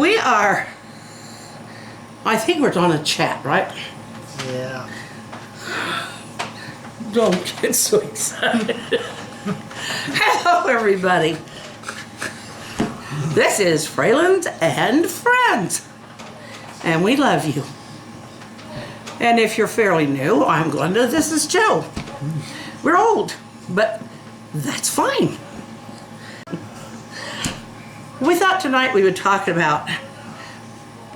we are, I think we're on a chat, right? Yeah. Don't get so excited. Hello, everybody. This is Fralins and Friends, and we love you. And if you're fairly new, I'm Glenda, this is Joe. We're old, but that's fine. We thought tonight we would talk about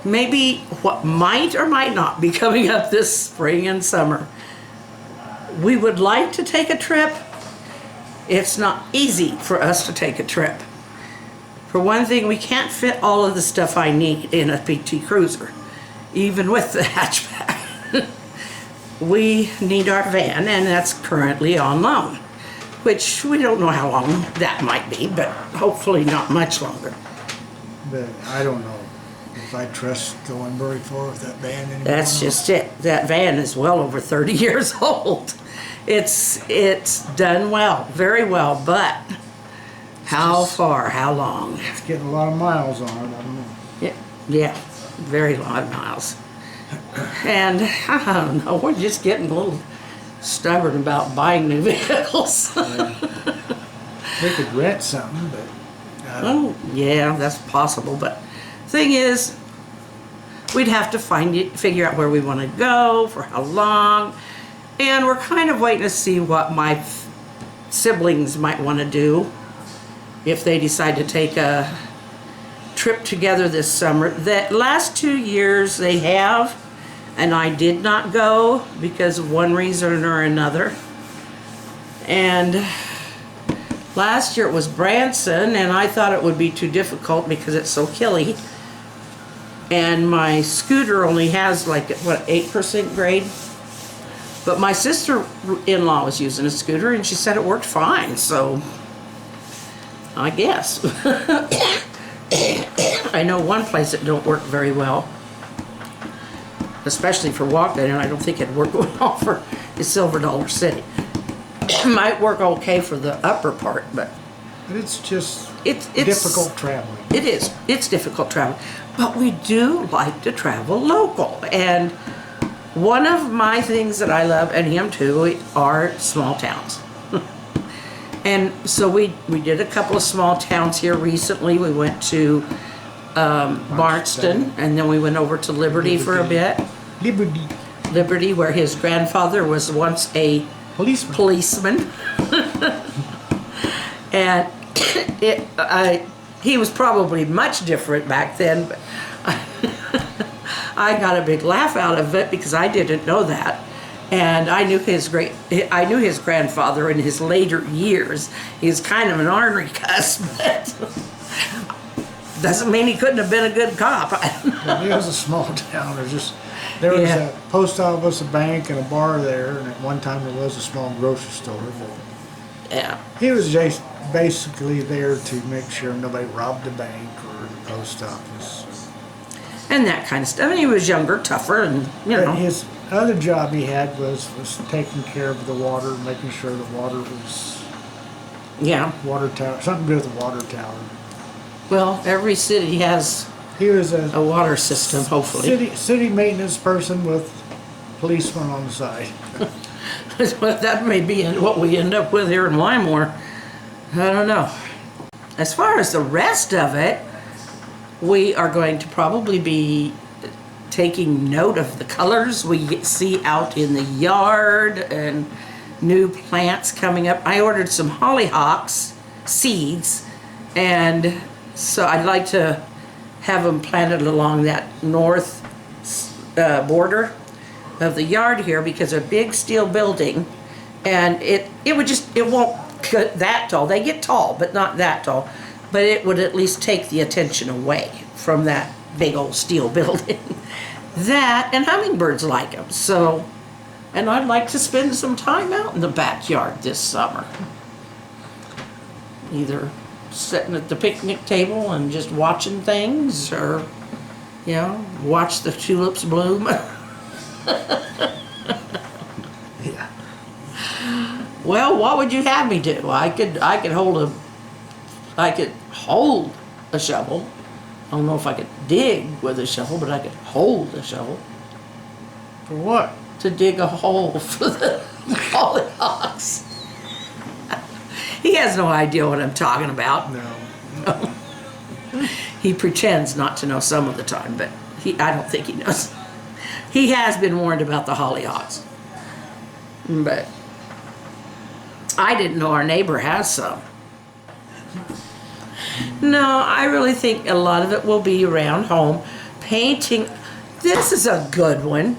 maybe what might or might not be coming up this spring and summer. We would like to take a trip. It's not easy for us to take a trip. For one thing, we can't fit all of the stuff I need in a PT Cruiser, even with the hatchback. We need our van, and that's currently on loan, which we don't know how long that might be, but hopefully not much longer. But I don't know if I trust going very far with that van anymore. That's just it. That van is well over 30 years old. It's done well, very well, but how far, how long? It's getting a lot of miles on it, I don't know. Yeah, very lot of miles. And I don't know, we're just getting a little stubborn about buying new vehicles. Yeah. We could rent something, but Oh, yeah, that's possible, but thing is, we'd have to figure out where we want to go, for how long, and we're kind of waiting to see what my siblings might want to do if they decide to take a trip together this summer. The last 2 years they have, and I did not go because of one reason or another. And last year it was Branson, and I thought it would be too difficult because it's so hilly. And my scooter only has like, what, 8% grade? But my sister-in-law was using a scooter, and she said it worked fine, so I guess. I know one place that don't work very well, especially for walking, and I don't think it'd work well for the Silver Dollar City. Might work okay for the upper part, but it's just it's difficult traveling. It is. It's difficult traveling. But we do like to travel local. And one of my things that I love, and him too, are small towns. And so we did a couple of small towns here recently. We went to Barnston, and then we went over to Liberty for a bit. Liberty, where his grandfather was once a policeman. And he was probably much different back then, but I got a big laugh out of it because I didn't know that. And I knew his grandfather in his later years. He was kind of an ornery cuss, but doesn't mean he couldn't have been a good cop. Well, it was a small town. There was a post office, a bank, and a bar there, and at one time there was a small grocery store. But yeah. he was just basically there to make sure nobody robbed the bank or the post office. And that kind of stuff. And he was younger, tougher, and you know. His other job he had was taking care of the water, making sure the water was water tower, something to do with the water tower. Well, every city has He was a water system, hopefully. City maintenance person with policeman on the side. That may be what we end up with here in Wymore. I don't know. As far as the rest of it, we are going to probably be taking note of the colors we see out in the yard and new plants coming up. I ordered some hollyhocks seeds, and so I'd like to have them planted along that north border of the yard here, because a big steel building, and it won't get that tall. They get tall, but not that tall. But it would at least take the attention away from that big old steel building. That, and hummingbirds like them. So, and I'd like to spend some time out in the backyard this summer. Either sitting at the picnic table and just watching things, or, you know, watch the tulips bloom. Yeah. Well, what would you have me do? I could hold a shovel I don't know if I could dig with a shovel, but I could hold a shovel For what? to dig a hole for the hollyhocks. He has no idea what I'm talking about. No. He pretends not to know some of the time, but I don't think he knows. He has been warned about the hollyhocks. But I didn't know our neighbor has some. No, I really think a lot of it will be around home. Painting. This is a good one.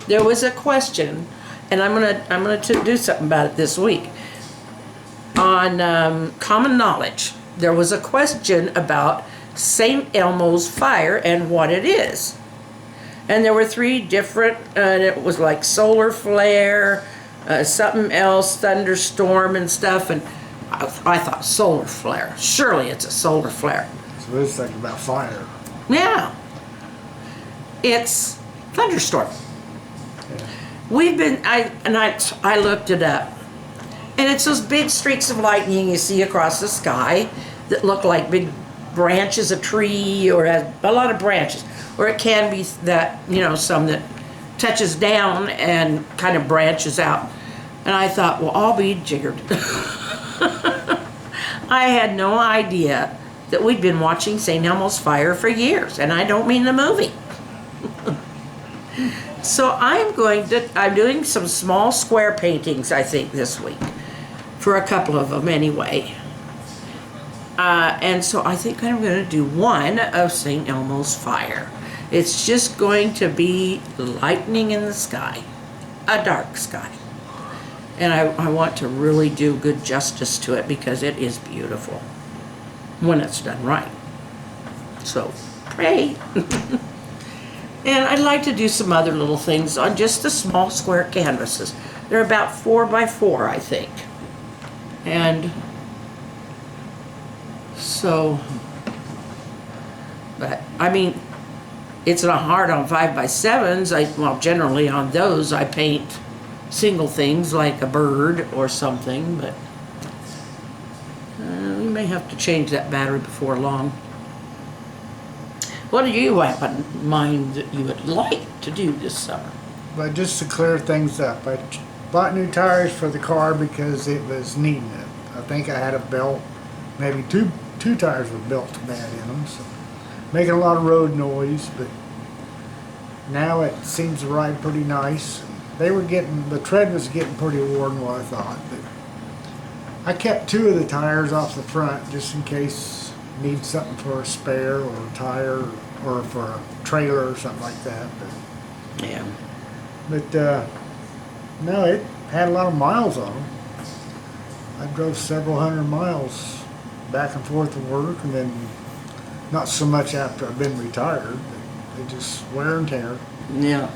There was a question, and I'm gonna do something about it this week. On Common Knowledge, there was a question about St. Elmo's fire and what it is. And there were 3 different, and it was like solar flare, something else, thunderstorm and stuff. And I thought solar flare. Surely it's a solar flare. So it's like about fire. Yeah. It's thunderstorm. Yeah. We've been, I looked it up. And it's those big streaks of lightning you see across the sky that look like big branches of tree, or has a lot of branches. Or it can be that, some that touches down and kind of branches out. And I thought, well, I'll be jiggered. I had no idea that we'd been watching St. Elmo's Fire for years, and I don't mean the movie. So I'm doing some small square paintings, I think, this week. For a couple of them, anyway. And so I think I'm going to do one of St. Elmo's Fire. It's just going to be lightning in the sky, a dark sky. And I want to really do good justice to it because it is beautiful when it's done right. So pray. And I'd like to do some other little things on just the small square canvases. They're about 4 by 4, I think. And so, but I mean, it's not hard on 5 by 7s. Generally on those I paint single things like a bird or something, but we may have to change that battery before long. What do you have in mind that you would like to do this summer? But just to clear things up, I bought new tires for the car because it was needing it. I think I had a belt, maybe two tires were built bad in them, so making a lot of road noise. But now it seems to ride pretty nice. The tread was getting pretty worn, what I thought. But I kept 2 of the tires off the front just in case need something for a spare or a tire or for a trailer or something like that. But no, it had a lot of miles on them. I drove several hundred miles back and forth to work, and then not so much after I've been retired, but they just wear and tear. Yeah.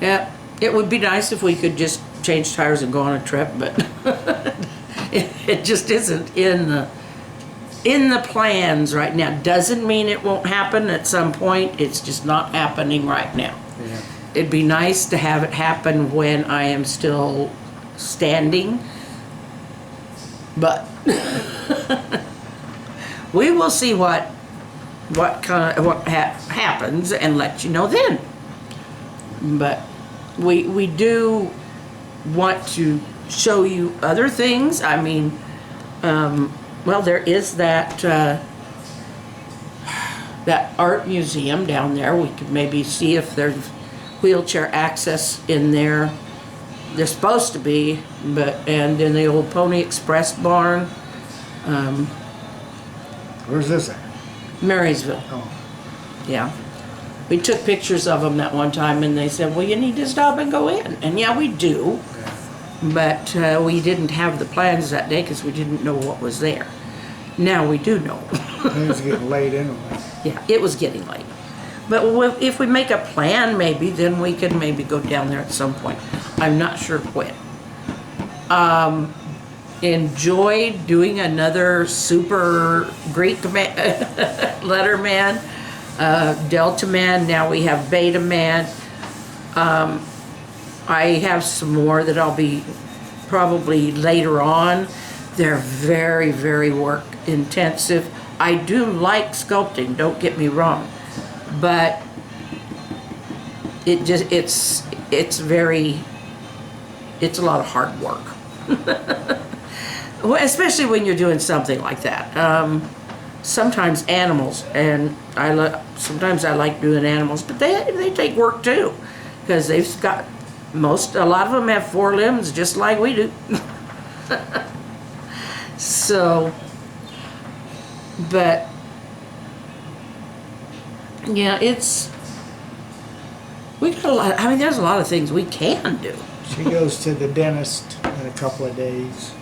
Yeah. It would be nice if we could just change tires and go on a trip, but it just isn't in the plans right now. Doesn't mean it won't happen at some point. It's just not happening right now. Yeah. It'd be nice to have it happen when I am still standing, but we will see what happens and let you know then. But we do want to show you other things. I mean, there is that art museum down there. We could maybe see if there's wheelchair access in there. There's supposed to be, and in the old Pony Express barn. Where's this at? Marysville. Oh. Yeah. We took pictures of them that one time, and they said, well, you need to stop and go in. And yeah, we do. Yeah. But we didn't have the plans that day because we didn't know what was there. Now we do know. It was getting late anyway. Yeah, it was getting late. But if we make a plan, maybe, then we could maybe go down there at some point. I'm not sure when. Enjoyed doing another super Greek letter man, Delta man. Now we have Beta man. I have some more that I'll be probably later on. They're very, very work intensive. I do like sculpting, don't get me wrong, but it's a lot of hard work. Well, especially when you're doing something like that. Sometimes animals, and sometimes I like doing animals, but they take work too, because they've got a lot of them have 4 limbs just like we do. So, but yeah, we got a lot. I mean, there's a lot of things we can do. She goes to the dentist in a couple of days.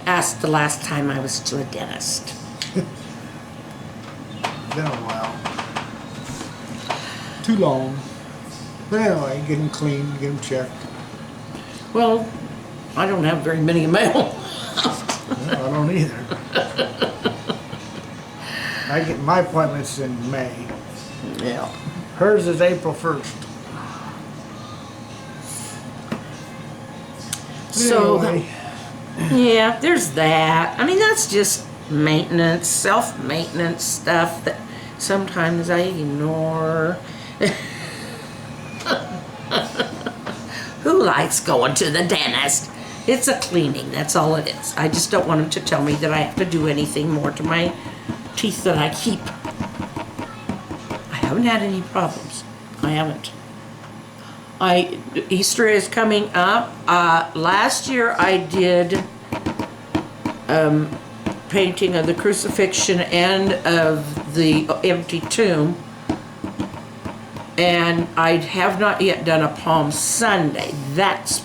Asked the last time I was to a dentist. Been a while. Too long. But anyway, get them clean, get them checked. Well, I don't have very many in my own. I don't either. I get my appointments in May. Yeah. Hers is April 1st. So, Anyway, yeah, there's that. I mean, that's just maintenance, self-maintenance stuff that sometimes I ignore. Who likes going to the dentist? It's a cleaning, that's all it is. I just don't want them to tell me that I have to do anything more to my teeth that I keep. I haven't had any problems. I haven't. Easter is coming up. Last year I did painting of the crucifixion and of the empty tomb. And I have not yet done a Palm Sunday. That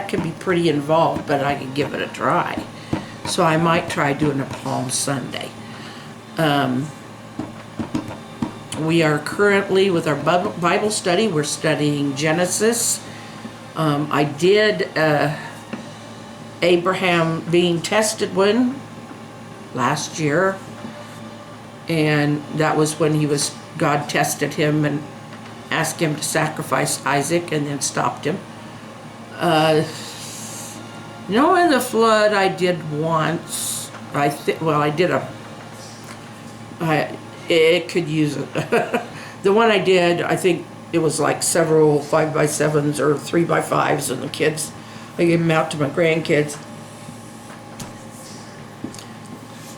can be pretty involved, but I can give it a try. So I might try doing a Palm Sunday. We are currently, with our Bible study, we're studying Genesis. I did Abraham being tested one last year. And that was when God tested him and asked him to sacrifice Isaac and then stopped him. Noah and the flood I did once. It could use it. The one I did, I think it was like several 5x7s or 3x5s, and the kids, I gave them out to my grandkids.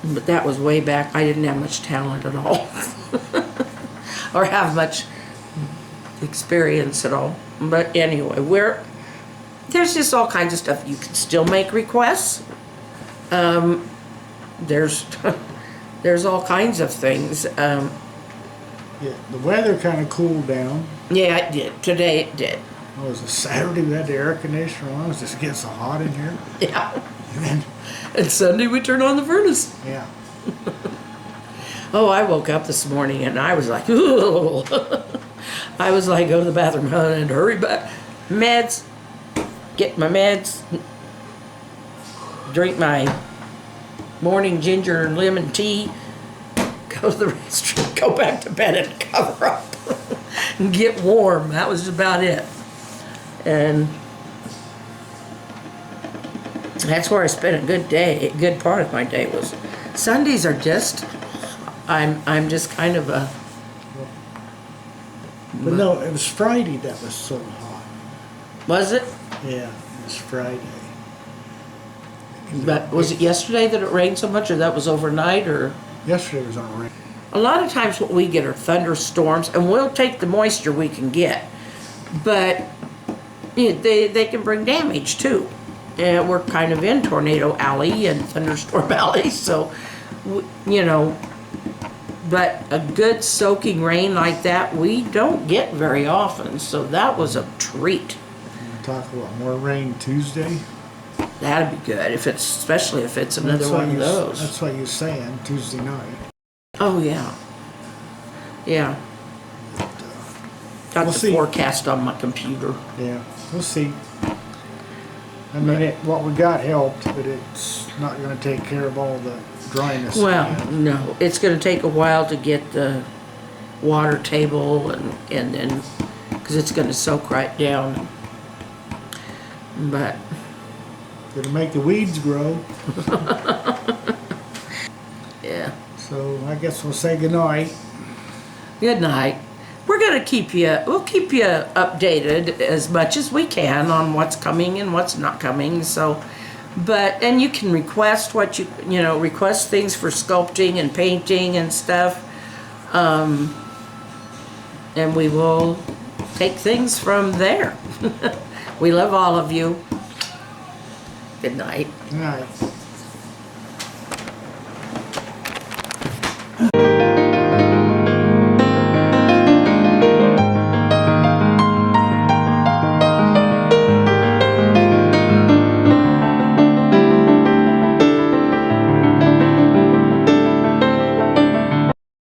But that was way back. I didn't have much talent at all. Or have much experience at all. But anyway, there's just all kinds of stuff. You can still make requests. There's all kinds of things. yeah, the weather kind of cooled down. Yeah, it did. Today it did. It was a Saturday, we had the air conditioner on. It was just getting so hot in here. Yeah. And Sunday we turned on the furnace. Yeah. Oh, I woke up this morning and I was like, ooh. I was like, go to the bathroom, honey, and hurry back. Meds. Get my meds. Drink my morning ginger and lemon tea. Go to the restroom. Go back to bed and cover up. And get warm. That was about it. And that's where I spent a good part of my day was. Sundays are just, I'm just kind of a. But no, it was Friday that was so hot. Was it? Yeah, it was Friday. But was it yesterday that it rained so much, or that was overnight, or? Yesterday was on rain. A lot of times what we get are thunderstorms, and we'll take the moisture we can get. But they can bring damage too. And we're kind of in Tornado Alley and Thunderstorm Alley, so, but a good soaking rain like that, we don't get very often, so that was a treat. We'll talk about more rain Tuesday. That'd be good, especially if it's another one of those. That's what you're saying, Tuesday night. Oh, yeah. Yeah. Got We'll the see. forecast on my computer. Yeah, we'll see. I mean, what we got helped, but it's not going to take care of all the dryness. Well, no, it's going to take a while to get the water table and then, because it's going to soak right down. But It'll make the weeds grow. So I guess we'll say goodnight. Good night. We'll keep you updated as much as we can on what's coming and what's not coming. So, and you can request request things for sculpting and painting and stuff. And we will take things from there. We love all of you. Good night. Good night.